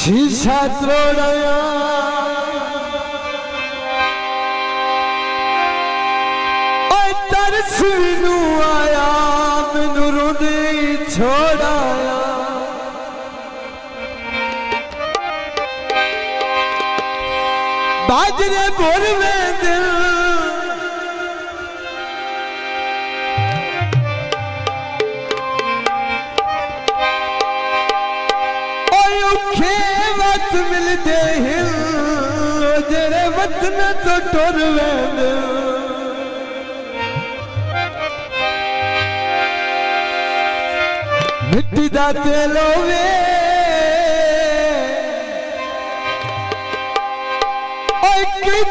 शीशा तोड़या तरस मैनू आया मैनू रोने छोड़ाया बाजरे बोल में दिल औखे वक्त मिलते हिल जेरे वतन तो टुर वेंदे मिट्टी दा तेल होवे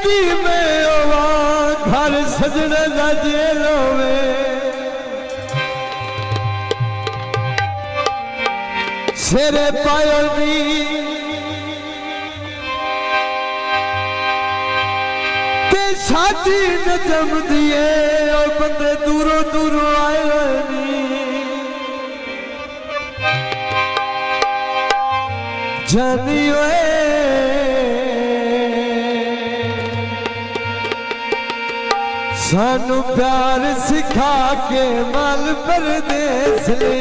की में ओवा घर सजने दा जेल होवे सिरे पायो नी ते साथी न जम दिए और बंदे दूरों दूरों आए नी जानी सानू प्यार सिखा के मल परदेस ले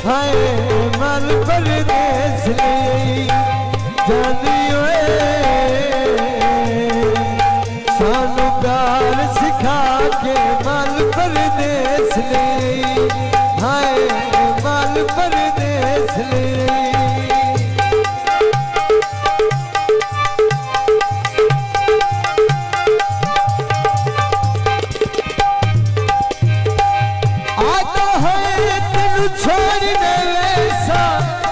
हाय मल परदेस ले जानियो सानू प्यार सिखा के मल परदेस ले हाय मल परदेस ले छोड़ने वैसा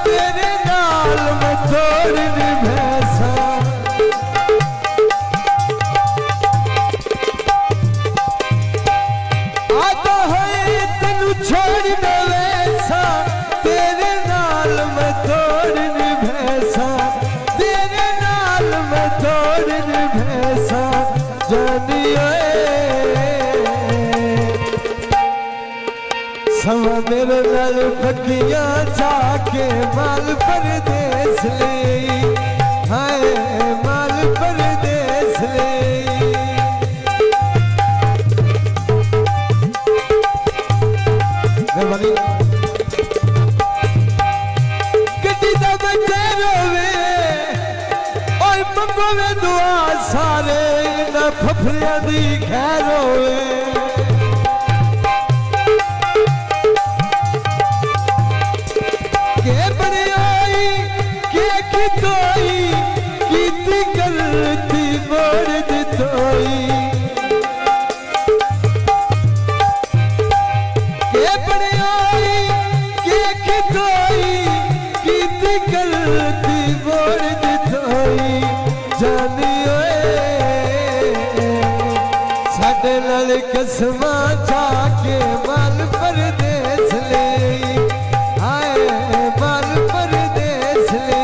तेरे नाल में तोड़ने भैसा आता है तेनू छोड़ने वैसा तेरे नाल में तोड़ने भैसा तेरे नाल में तोड़ने भैसा जानिए सवा मेरे नाल पक्कियां जाके माल परदेस ले हाय माल परदेस ले गड्डी दा बच्चे रोवे और मंगोवे दुआ सारे ना फफड़ियां दी खैर होवे गलती मोड़ दितोई के बड़े आई के खितोई की गलती मोड़ दितोई जानियो साडे नाल कसमा जाके माल परदेस ले हाय माल परदेस ले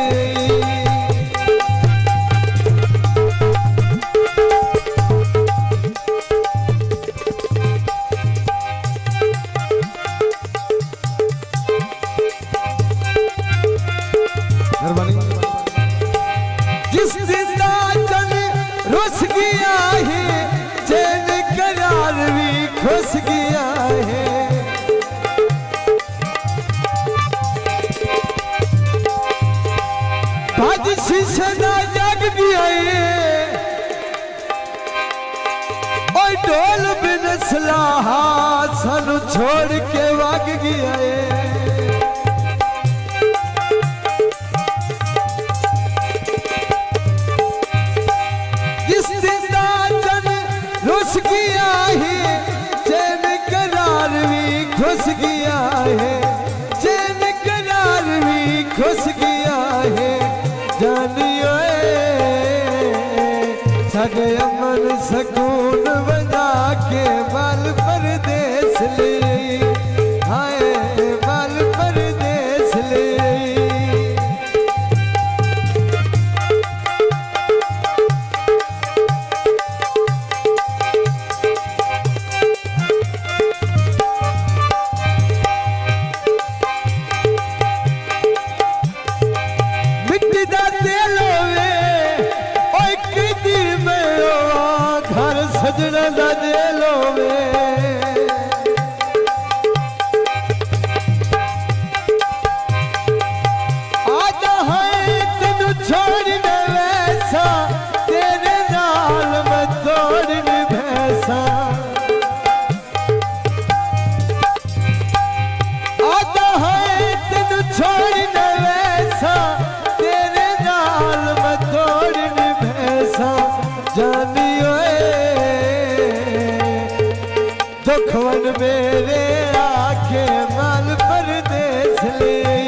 जिस दिन दातन रुस गया है चैन करार भी खुस गया है बाज शीशे ना जग गया है और ढोल बिन सलाहा सानू छोड़ के वग गया है खुश गया है चैन करार भी खुश गया है चैन करार भी खुश गया है जानियो साडे अमन सकून बजा के माल परदेस ले हाय माल परदेस ले दा जेल होवे आजा है तेनू छोड़ने वैसा तेरे नाल मैं तोड़ने भैसा आजा है तेनू छोड़ने वैसा तेरे नाल मैं तोड़ने भैसा जानी दुखवन मेरे आखे माल परदेस ले